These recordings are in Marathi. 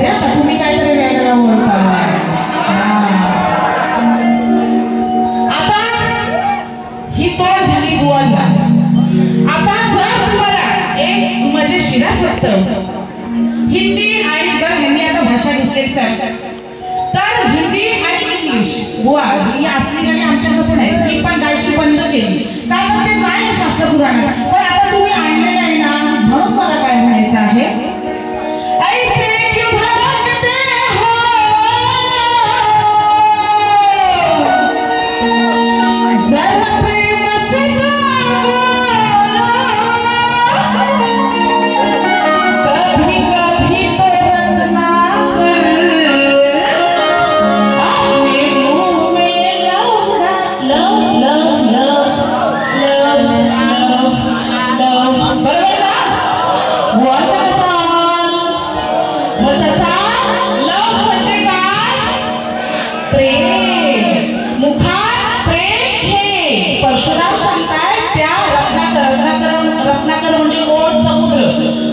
बोलते आता, तुम्ही काहीतरी वेगळं बोलताय. आता ही तोड झाली बुवांना. आता जर तुम्हाला एक मजेशीर फक्त हिंदी आणि जर यांनी आता भाषा घेतली तर हिंदी आणि इंग्लिश बुवा ही असली गाणी आमच्याकडे पण आहेत, ही पण गायची बंद केली कारण ते नाही शास्त्र पुराणात. पण आता तुम्ही आणलेलं आहे ना, म्हणून मला काय म्हणायचं आहे, ऐसे क्यों भटकते हो जरा प्रेम से कभी कभी तो रत्नाकर अपने मुंह में लौड़ा लव लव लव लव लव लव. बरोबर ना? बुवाचा कसा मग तसा लव म्हणजे काय? प्रेम. मुखात प्रेम हे परशुराम सांगताय. त्या रत्नाकर म्हणजे गोड समुद्र.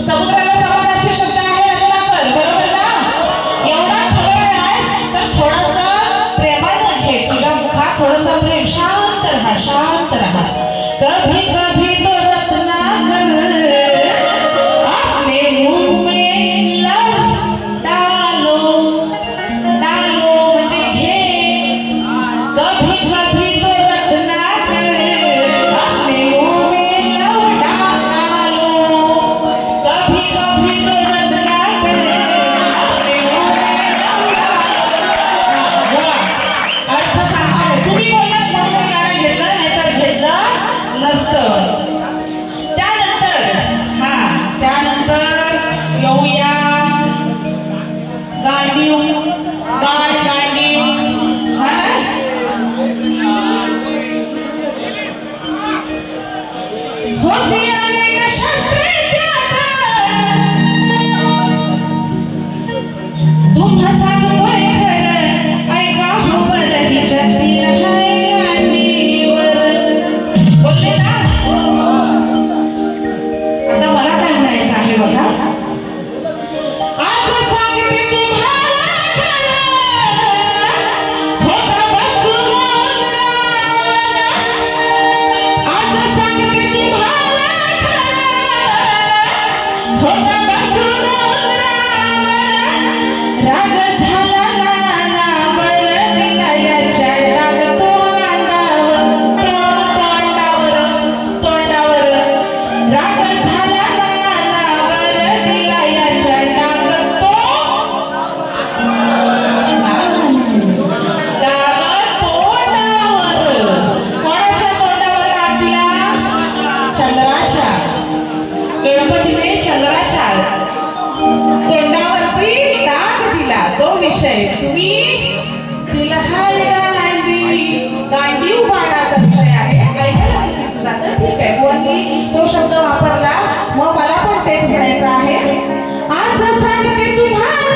समुद्राला समानार्थी शब्द आहे रत्नाकर. बरोबर ना? एवढा खबर आहेस तर थोडंसं प्रेमानं घे. तुझ्या मुखात थोडंसं प्रेम. शांत राहा, शांत राहा. कभी कभी तो रत्नाकर अपने मुंह में लव डालो. डालो म्हणजे घे. कभी कभी तो रत्नाकर अपने मुंह में लव डालो. कभी कभी तो रत्नाकर अपने मुंह में लव डालो. अर्थ सांगताय तुम्ही बोललात म्हणून मी गाणं घेतलं, नाहीतर घेतलं नसतं. त्यानंतर येऊया गांडीव. गांडीव होती अनेक शस्त्रे तुम्हा सांगतोय खरं ऐका हो बरं हिच्यातील हाय गांडीवर. बोलले ना? आता मला काय म्हणायचं आहे बघा, आज सांगते तुम्हाला होता बसून आज सांगते तुम्हाला होता बसून राग झाला नानावर विनयाच्या टाकतो अंडावर तोंडावर राग झाला नानावर विनयाच्या टाकतो तोंडावर. कोणाच्या तोंडावर राग दिला? चंद्राच्या. गणपतीने चंद्राच्या तोंडावरती डाग दिला. तो विषय तुम्ही तिला हाय गांडीव बाणाचा विषय आहे. ऐकायला जातं ठीक आहे. कोणी तो शब्द वापरला मग मला पण तेच म्हणायचं आहे. आज सांगते तुम्हाला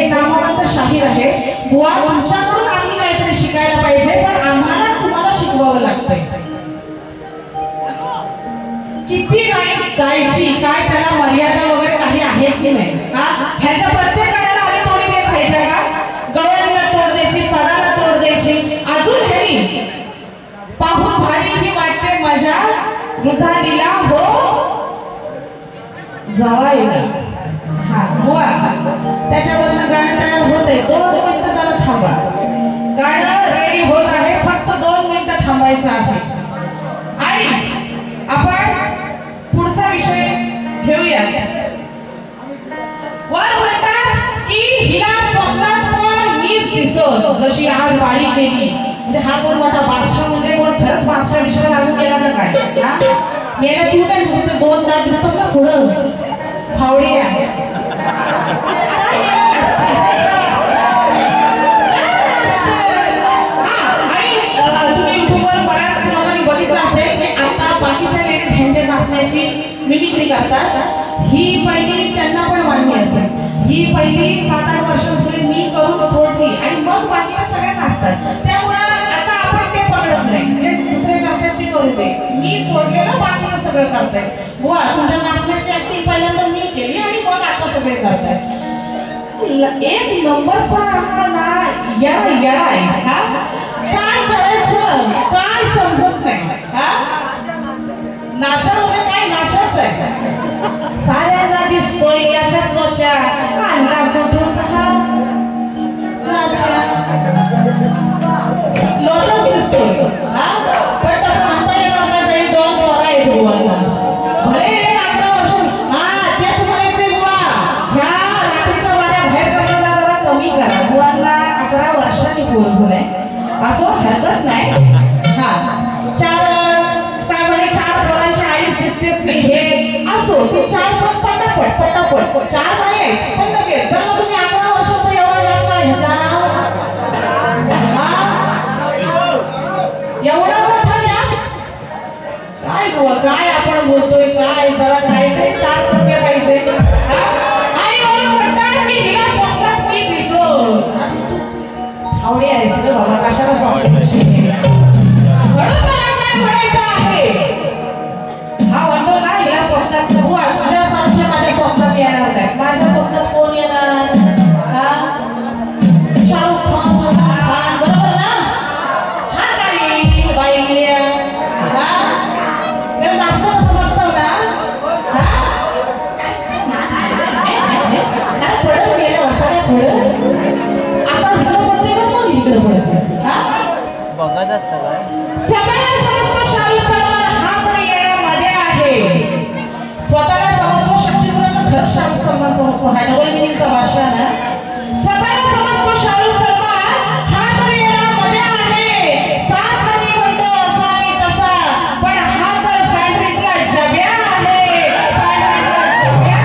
हे नामवंत शाहीर आहे. बुवा तुमच्याकडून आम्ही काहीतरी शिकायला पाहिजे, पण आम्हाला तुम्हाला शिकवावं लागतंय. किती गाणी गायची, काय त्याला मर्यादा वगैरे काही आहेत की नाही? ह्याच्या प्रत्येक गाण्याला आम्ही तोडी देत पाहिजे का? गवळणीला तोड द्यायची, पदाला तोड द्यायची. अजून ह्यानी पाहून भारी ही वाटते मजा, वृथा दिला हो जावायला. हा बुवा त्याच्यावरनं गाणं तयार होतंय. 2 मिनिटं जरा थांबा. गाणं रेडी होत आहे, फक्त 2 मिनिटं थांबायचं आहे. आणि आपण पुढचा विषय घेऊया. वर म्हणतात की हिला स्वप्नात पण मीच दिसत, जशी आज वारी केली. म्हणजे हा कोण मोठा बादशाह, म्हणजे कोण खरंच बादशाह विषय लागू केला का काय? मेला तू काय तुझे 2 दात दिसतात ना पुढं, फावडी आहे. तुम्ही युट्यूबवर बऱ्याच लोकांनी बघितलं असेल की आता बाकीच्या लेडीज ह्यांच्या नाचण्याची मिमिक्री करतात. ही पहिली त्यांना पण मान्य असेल. ही पहिली 7-8 वर्षांपूर्वी मी करून सोडली आणि मग बाकीच्या सगळ्या नाचतात. त्यामुळे आता आपण ते पकडत नाही, जे दुसरे करतात ते करू दे. मी सोडलेलं बाकीचं सगळं करताय. बुवा तुमच्या नाचण्याची ऍक्टिंग पहिल्यांदा मी केली आणि मग आता सगळे करताय. एक नंबरचा ना येडा आहे. काय करायचं काय समजत नाही. नाचामध्ये काय नाचाच आहे. साऱ्यांना दिसतोय याच्या त्वचा, अंडा कुठून लोचच दिसतोय. पण तसं म्हणता येणार नाही. जरी 2 पोरं आहेत बुवाला, भले 11 वर्ष. तेच म्हणायचंय बुवा, ह्या रात्रीच्या वाऱ्या बाहेर पडण्याला जरा कमी करा. बुवांना 11 वर्षाची पोर झालंय, असं हरकत नाही. 4 पोरांची आईच दिसतेस नाही हे असो. ते 4 पण पटापट 4 नाही पण लगेच. जर तुम्ही 11 वर्षाचा एवढा एवढा मोठा घ्या. काय बुवा काय आपण बोलतोय, काय जरा काहीतरी तारतम्य पाहिजे. आई मला म्हणतात की हिला स्वप्नात मी दिसतो. आवडी आहेस रे बाबा, कशाला स्वप्न म्हणायचं आहे. हा म्हणतो ना हिला स्वप्नात, बुवा तुझ्यासारखे माझ्या स्वप्नात येणार नाही. माझ्या स्वप्नात कोण येणार? शाहरुख खान, सलमान खान, बरोबर ना? हा काही बाई जास्त कसं बघतो ना. पडत गेलं वसाऱ्या पुढं. आता इकडं पडते का मग इकडं पडते. बघत असतं काय स्वतःला समजतो शाहरुख सलमान हा पण येण्यामध्ये आहे. स्वतःला समजतो शक्तीपुरात खरं शाहरुख सलमान समजतो. हा डबल मिनिंगचा भाषा ना. स्वतःला समजतो शाहरुख सलमान हा पण येण्यामध्ये आहे. साथ नाही म्हणतो असा आणि तसा, पण हा तर फॅन्ड्रीतला जग्या आहे. फॅन्ड्रीतला जग्या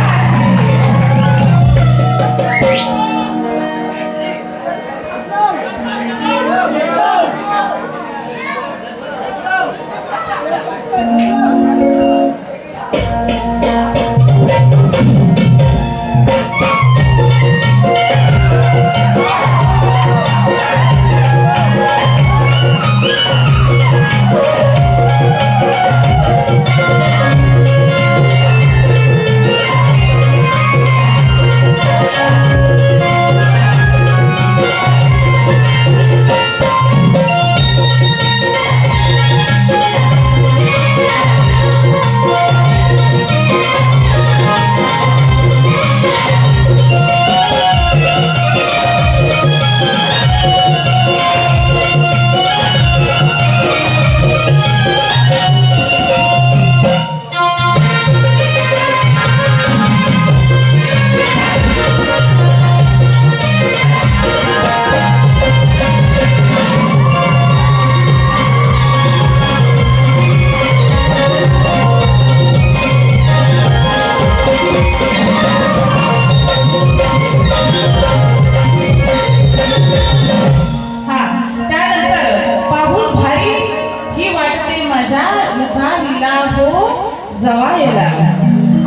जवायला.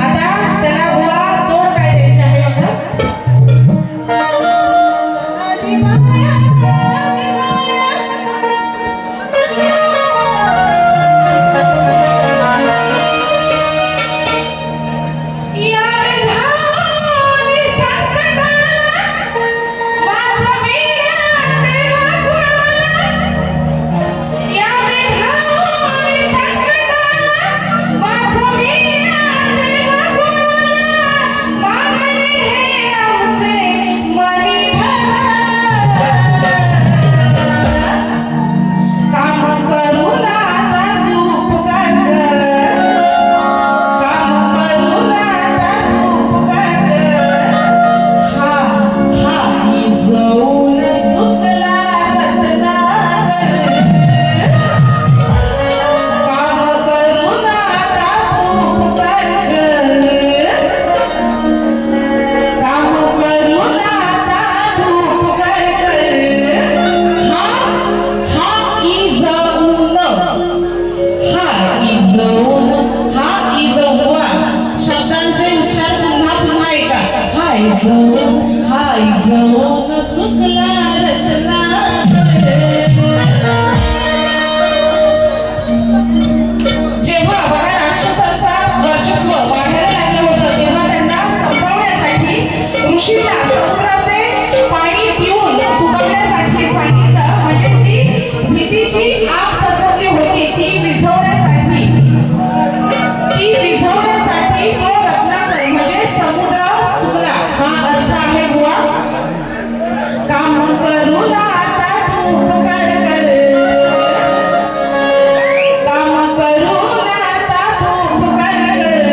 आता त्याला बुवा तोड काय द्यायची आहे बघा. जाऊन हाय जाऊन सुखला रत्नाकर. जेव्हा बघा राक्षसांचा वर्चस्व वाढायला लागलं होतं तेव्हा त्यांना संपवण्यासाठी ऋषीला समुद्राचे पाणी पिऊन सुकवण्यासाठी सांगितलं. म्हणजे जी भीतीची आग पसरली होती ती विझवण्यासाठी तो रत्नाकर म्हणजे समुद्र सुकला हा अर्थ आहे बुवा. काम करू ना आता तू उपकार कर, काम करू ना आता तू उपकार कर.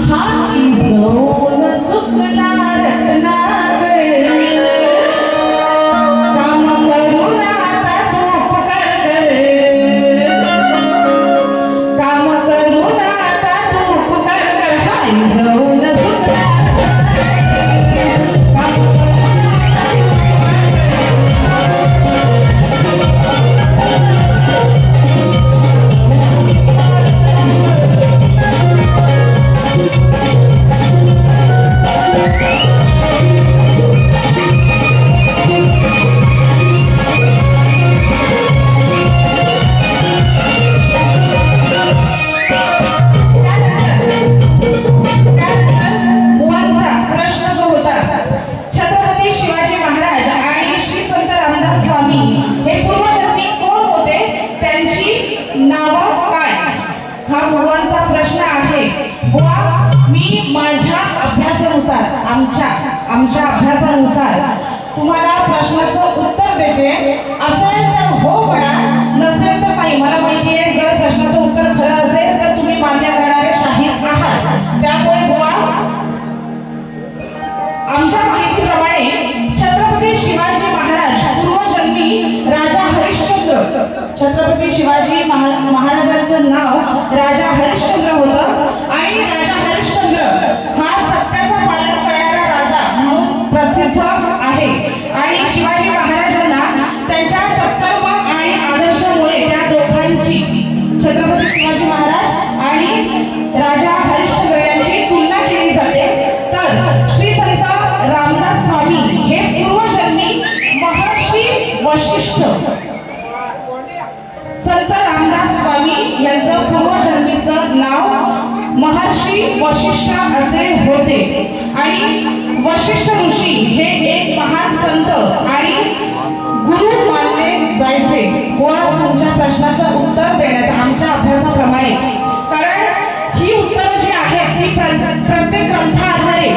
हाय जाऊन सुखला रत्नाकर. काम करू ना आता तू उपकार कर, काम करू ना आता तू उपकार कर. हाय जाऊन सुखला आमच्या अभ्यासानुसार तुम्हाला प्रश्नाचं उत्तर देते. असेल तर हो म्हणा, नसेल तर नाही. मला माहिती आहे जर प्रश्नाचं उत्तर खरं असेल तर तुम्ही मान्य करणारे शाहीर आहात. त्यामुळे बुवा आमच्या माहितीप्रमाणे छत्रपती शिवाजी महाराज पूर्वजन्मी राजा हरिश्चंद्र, छत्रपती शिवाजी महाराजांचं नाव राजा हरिश्चंद्र होतं आणि राजा हरिश्चंद्र हा सत्याचा पालन करणारा राजा म्हणून प्रसिद्ध आहे. आणि शिवाजी महाराजांना त्यांच्या सत्कर्म आणि आदर्शामुळे त्या दोघांची, छत्रपती शिवाजी महाराज आणि राजा हरिश्चंद्र यांची तुलना केली जाते. तर श्री संत रामदास स्वामी हे पूर्वजन्मी महर्षी वशिष्ठ, संत रामदास स्वामी यांचं पूर्वजन्मीचं नाव महर्षी वशिष्ठ असे होते. आणि वशिष्ठ ऋषी हे एक महान संत आणि गुरु मानले जायचे. व तुमच्या प्रश्नाचं उत्तर देण्याचं आमच्या अभ्यासाप्रमाणे, कारण ही उत्तरं जी आहेत ती प्रत्येक ग्रंथाआधारे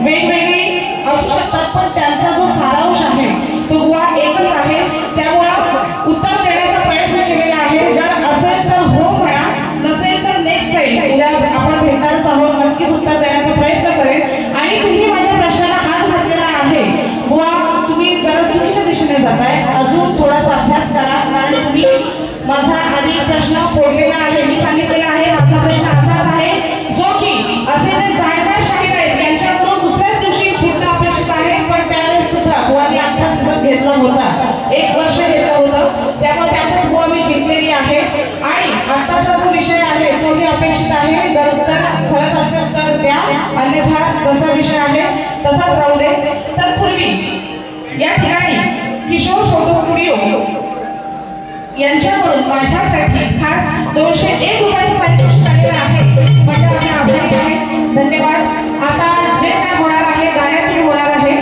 वेगवेगळी असू शकतात, पण त्यांचा जो सारांश आहे तो बुवा एकच आहे. त्यामुळं उत्तर देण्याचा प्रयत्न केलेला आहे. जर असेल तर हो म्हणा, नसेल तर नेक्स्ट टाइम उद्या आपण भेटणारच आहोत, नक्कीच उत्तर देण्याचा प्रयत्न करेन. आणि तुम्ही माझ्या प्रश्नाला हात घातलेला आहे बुवा, तुम्ही जरा चुकीच्या दिशेने जाताय. अजून थोडासा अभ्यास करा, कारण तुम्ही माझा आधी प्रश्न फोडलेला आहे. मी सांगितलेला आहे माझा प्रश्न असाच आहे जो की असे जे जाणकार शाहीर आहेत यांच्याकडून दुसऱ्याच दिवशी फुटणं अपेक्षित आहे. पण त्यावेळेस सुद्धा बुवांनी अख्खा सीझन घेतला होता, 1 वर्ष घेतलं होतं. त्यामुळे त्यातच बुवा मी जिंकलेली आहे. आणि आत्ताचा जो विषय आहे तोही अपेक्षित आहे. जर उत्तर खरंच असेल तर द्या, अन्यथा जसा विषय आहे तसाच राहू दे. तत्पूर्वी या ठिकाणी किशोर फोटो स्टुडिओ यांच्याकडून माझ्यासाठी खास 201 रुपयाचं पारितोषिक आलेलं आहे. मंडळाने आभारी आहे, धन्यवाद. आता जे काय होणार आहे गाण्यातून होणार आहे.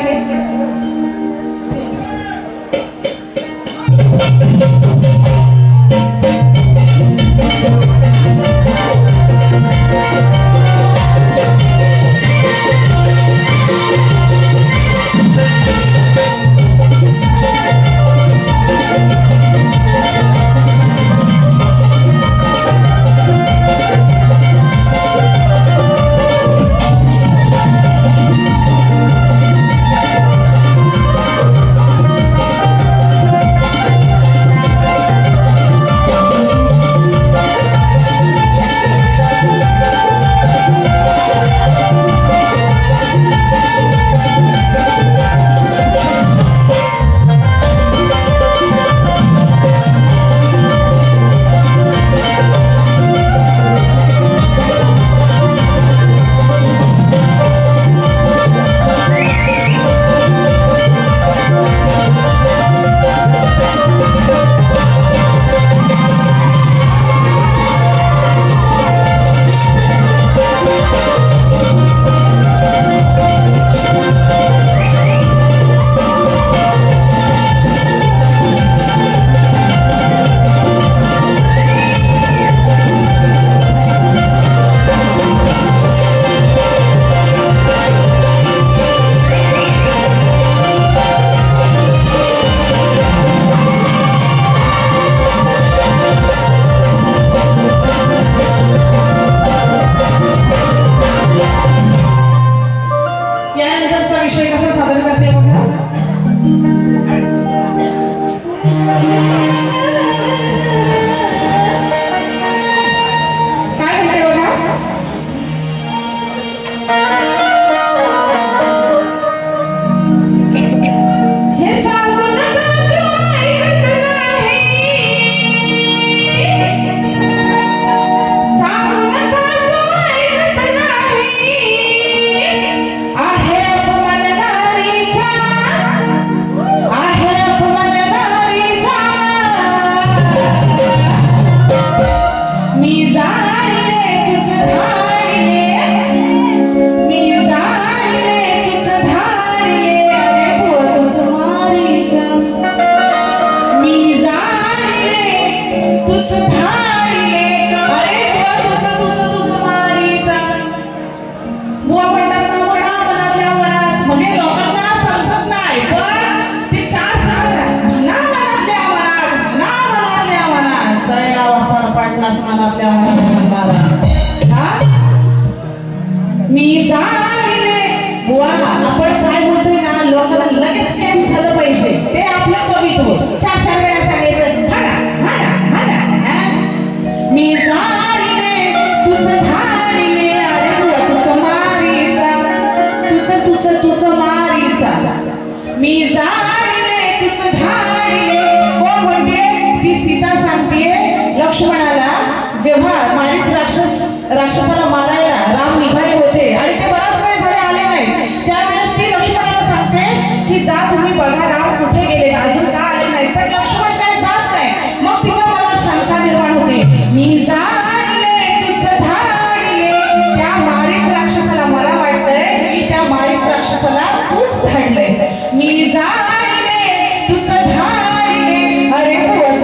राक्षसाला मारायला राम निघाले होते आणि ते बराच वेळ झाले आले नाही. त्यावेळेस ती लक्ष्मणाला सांगते की जा तुम्ही बघा राम कुठे गेले, अजून का आले नाही. पण लक्ष्मण काय जात नाही. मग तिच्या मनात शंका निर्माण होते. मी जाणले तुझं धाडले, त्या मारीच राक्षसाला मला वाटतंय की त्या मारीच राक्षसाला तूच धाडलेस. मी जाणले तुझं धाडले, अरे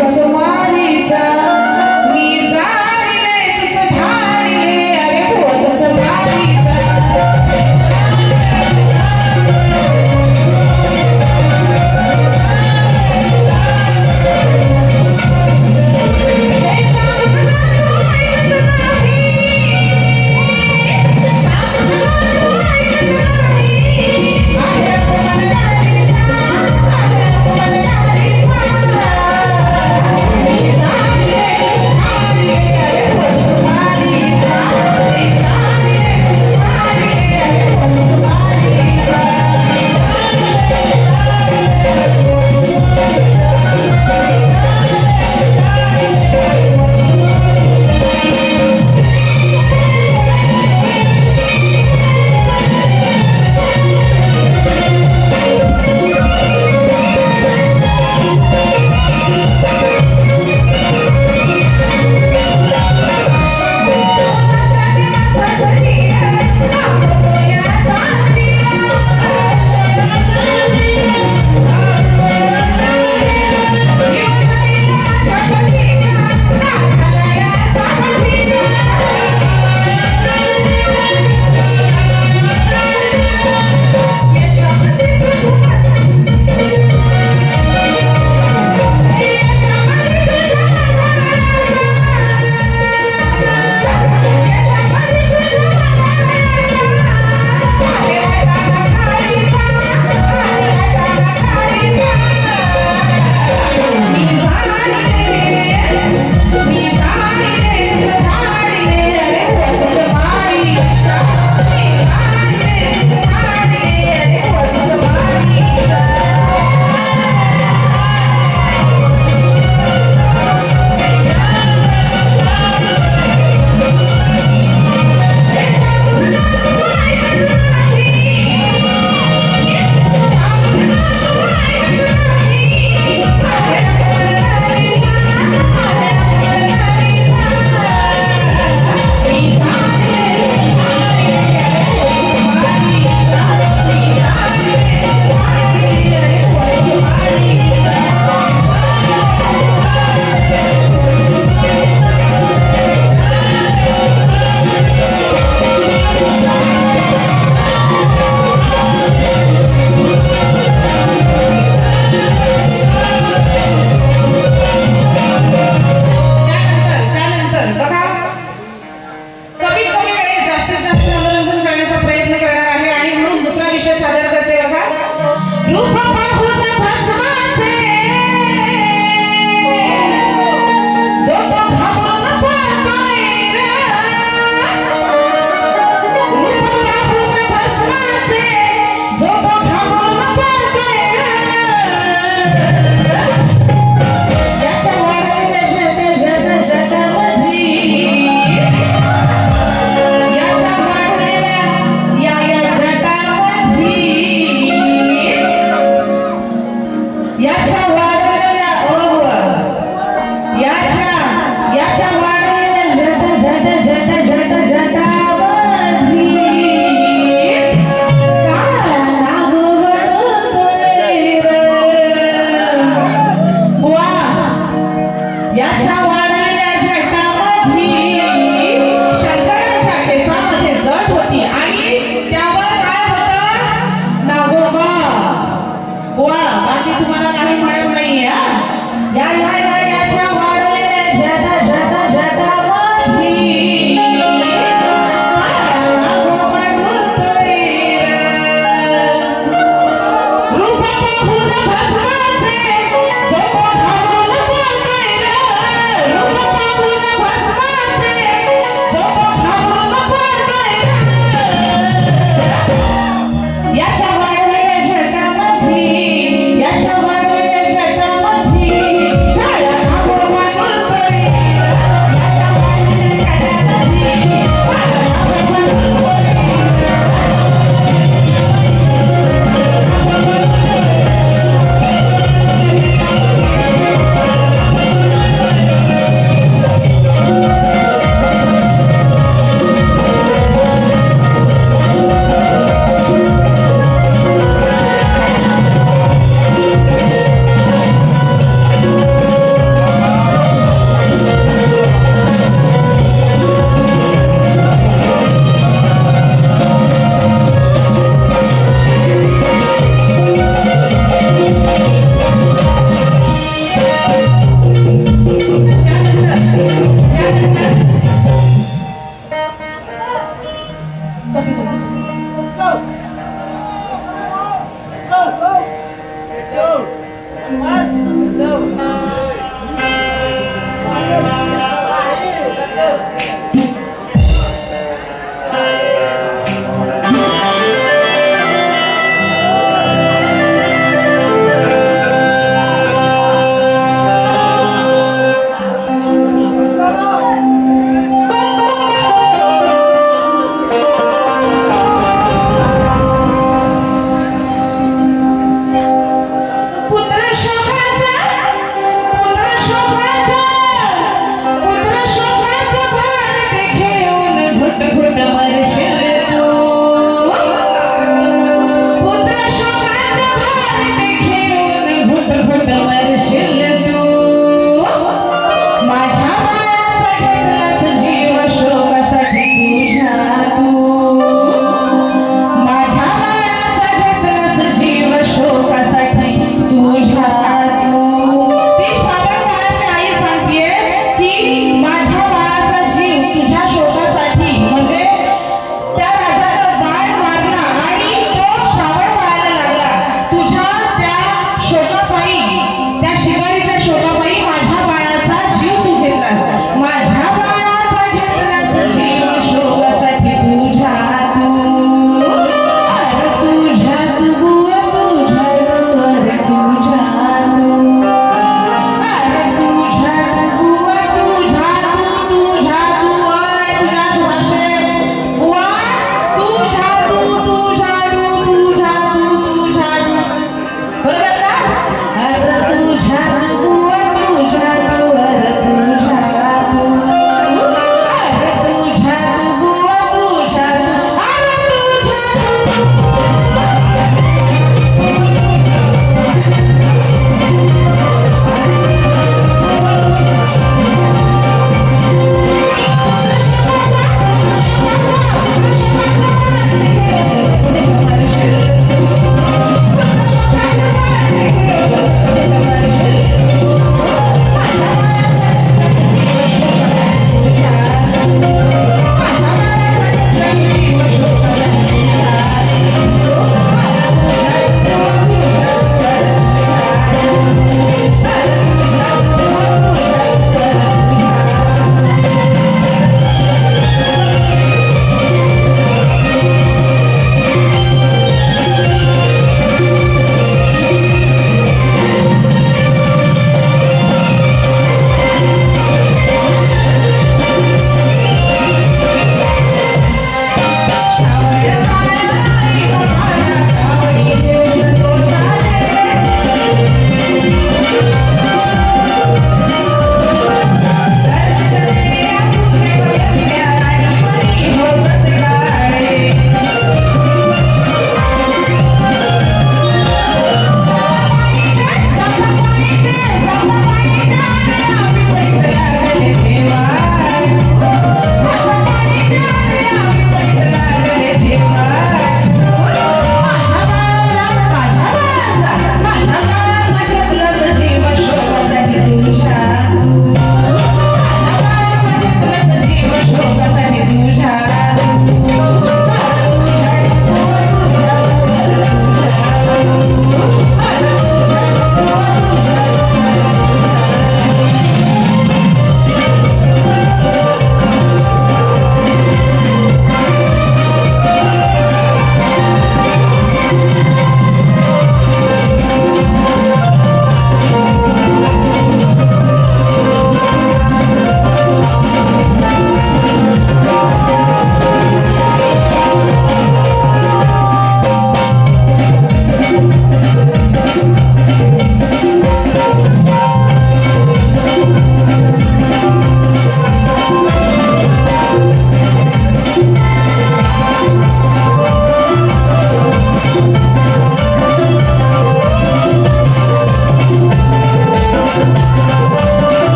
तुझं मारीचा. मी जाणले तुझं धाडले, अरे तुझं मारीचा.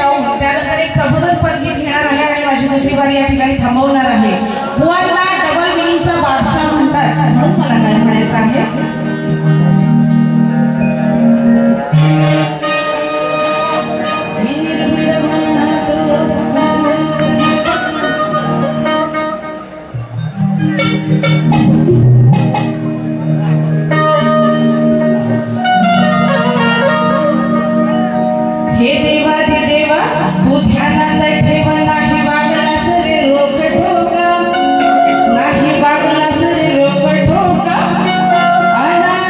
गाऊन त्यानंतर एक प्रबोधन पण गीत घेणार आहे आणि माझी दुसरी वारी या ठिकाणी थांबवणार आहे. बुवांना डबल मिनिंगचा बादशाह म्हणतात म्हणून मला काय म्हणायचं आहे. हे देवा दे देवा तू ध्यानात ठेव नाही वागलास रे रोक ठोका नाही वागलास रे रोक ठोका अनाथ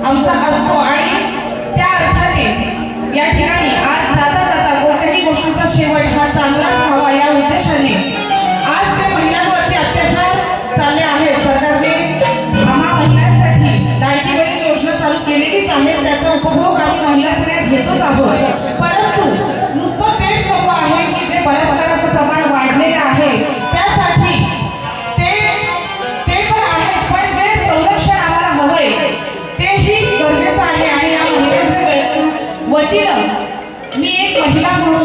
आमचा असतो आणि त्या अर्थाने या ठिकाणी आज जाता जाता कोणत्याही गोष्टीचा शेवट हा चांगलाच व्हावा या उद्देशाने आज जे महिलांवरती अत्याचार चालले आहेत सरकारने आम्हा महिलांसाठी लाडकी बहीण योजना चालू केलेलीच आहे. त्याचा उपभोग आम्ही महिला सगळ्या घेतोच आहोत. परंतु नुसतं तेच नको आहे की जे बलात्काराचं प्रमाण वाढलेलं आहे त्यासाठी ते पण आहेच, पण जे संरक्षण आम्हाला हवंय तेही गरजेचं आहे. आणि या महिलांच्या वतीनं मी एक महिला म्हणून